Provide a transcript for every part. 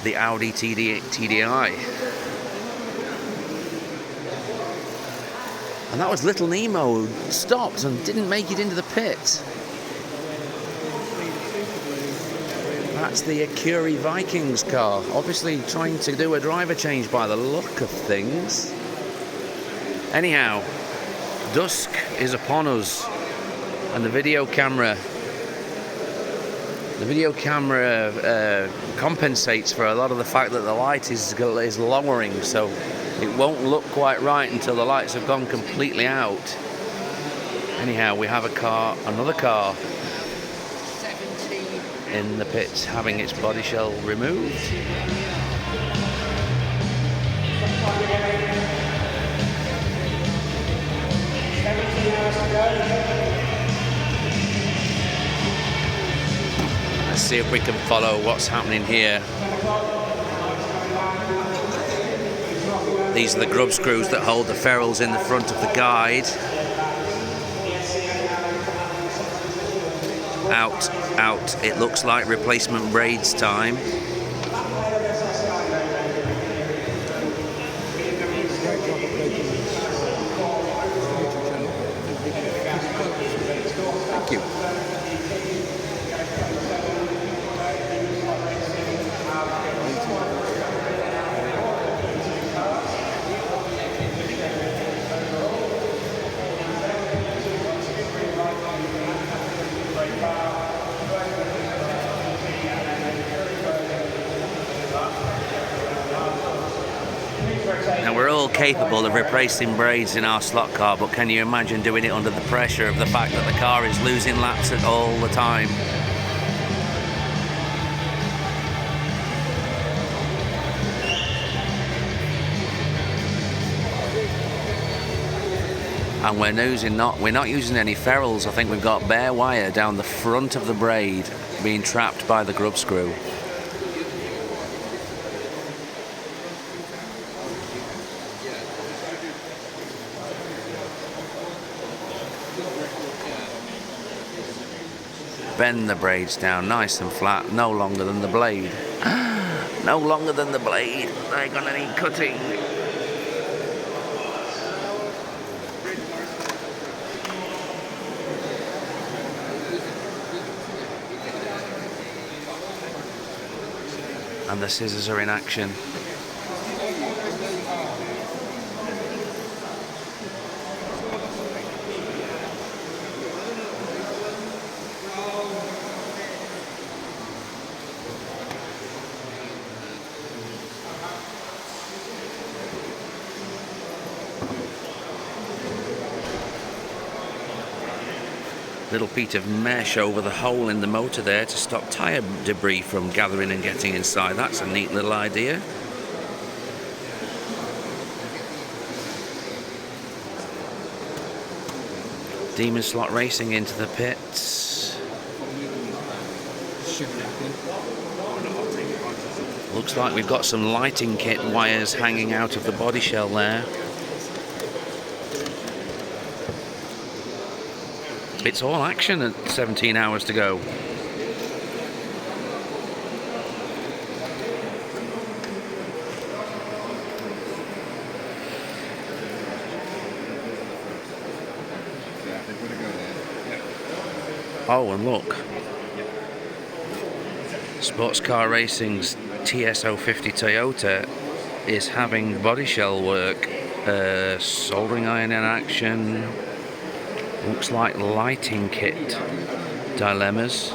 the Audi TDI. And that was Little Nemo, stopped and didn't make it into the pit. That's the Acuri Vikings car, obviously trying to do a driver change by the look of things. Anyhow, dusk is upon us, and the video camera compensates for a lot of the fact that the light is lowering, so it won't look quite right until the lights have gone completely out. Anyhow, we have another car in the pits having its body shell removed. Let's see if we can follow what's happening here. These are the grub screws that hold the ferrules in the front of the guide. Out, out. It looks like replacement braids time. Thank you. Now, we're all capable of replacing braids in our slot car, but can you imagine doing it under the pressure of the fact that the car is losing laps all the time? And we're not using any ferrules. I think we've got bare wire down the front of the braid being trapped by the grub screw. Bend the braids down nice and flat, no longer than the blade. No longer than the blade. They're gonna need cutting. And the scissors are in action. Little piece of mesh over the hole in the motor there to stop tyre debris from gathering and getting inside. That's a neat little idea. Demon Slot Racing into the pits. Looks like we've got some lighting kit wires hanging out of the body shell there. It's all action at 17 hours to go. Oh, and look. Sports Car Racing's TS050 Toyota is having body shell work. Soldering iron in action. Looks like lighting kit dilemmas.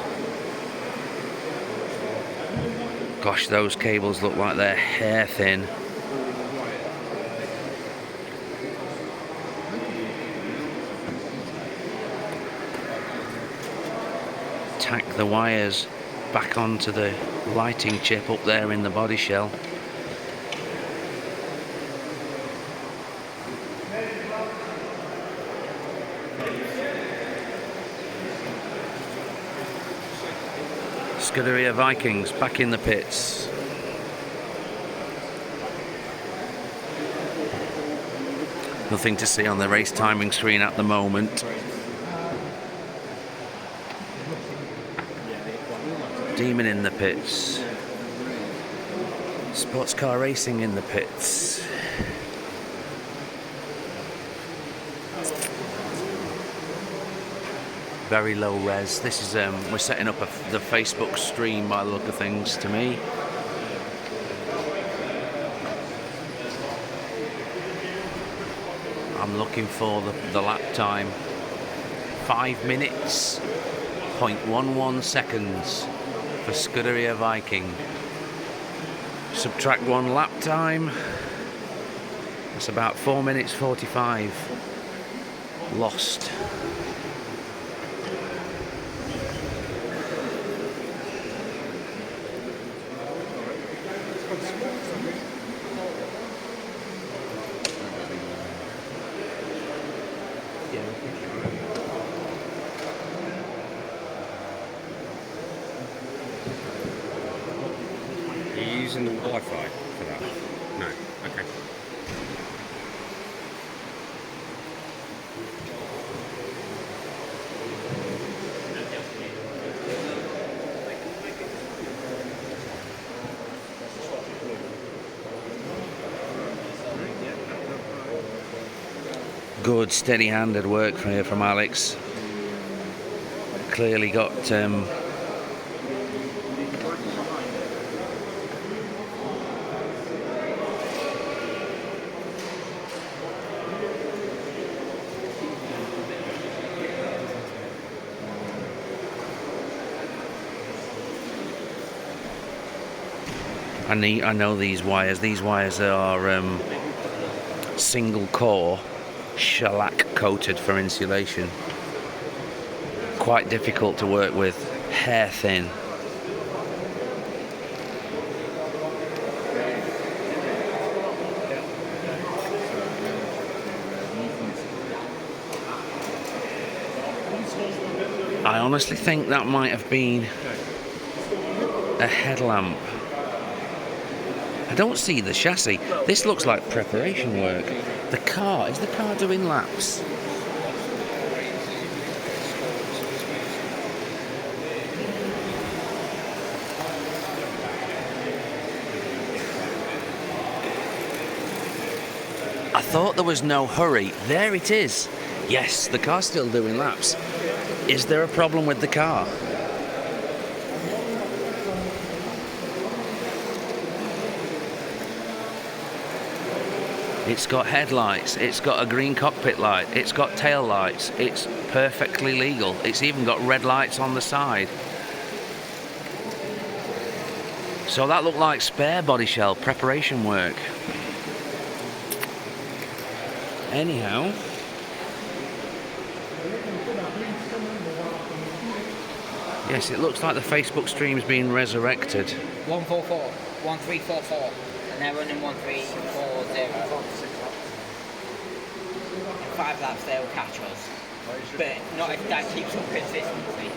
Gosh, those cables look like they're hair thin. Tack the wires back onto the lighting chip up there in the body shell. Scuderia Vikings back in the pits. Nothing to see on the race timing screen at the moment. Demon in the pits. Sports car racing in the pits. Very low res. This is we're setting up the Facebook stream by the look of things to me. I'm looking for the lap time. 5 minutes, 0.11 seconds for Scuderia Viking. Subtract 1 lap time. That's about 4 minutes 45 lost. Are you using the Wi-Fi for that? No. Okay. Good steady-handed work from here from Alex. Clearly got I know these wires. These wires are single core, shellac coated for insulation. Quite difficult to work with, hair thin. I honestly think that might have been a headlamp. I don't see the chassis. This looks like preparation work. The car, is the car doing laps? I thought there was no hurry. There it is. Yes, the car's still doing laps. Is there a problem with the car? It's got headlights, it's got a green cockpit light, it's got tail lights, it's perfectly legal. It's even got red lights on the side. So that looked like spare body shell preparation work. Anyhow, yes, it looks like the Facebook stream's been resurrected. 144, 1344, and they're running 1340. In 5 laps they'll catch us, but not if that keeps up consistency.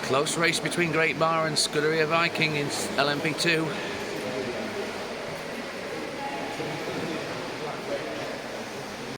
Close race between Great Bar and Scuderia Viking in LMP2.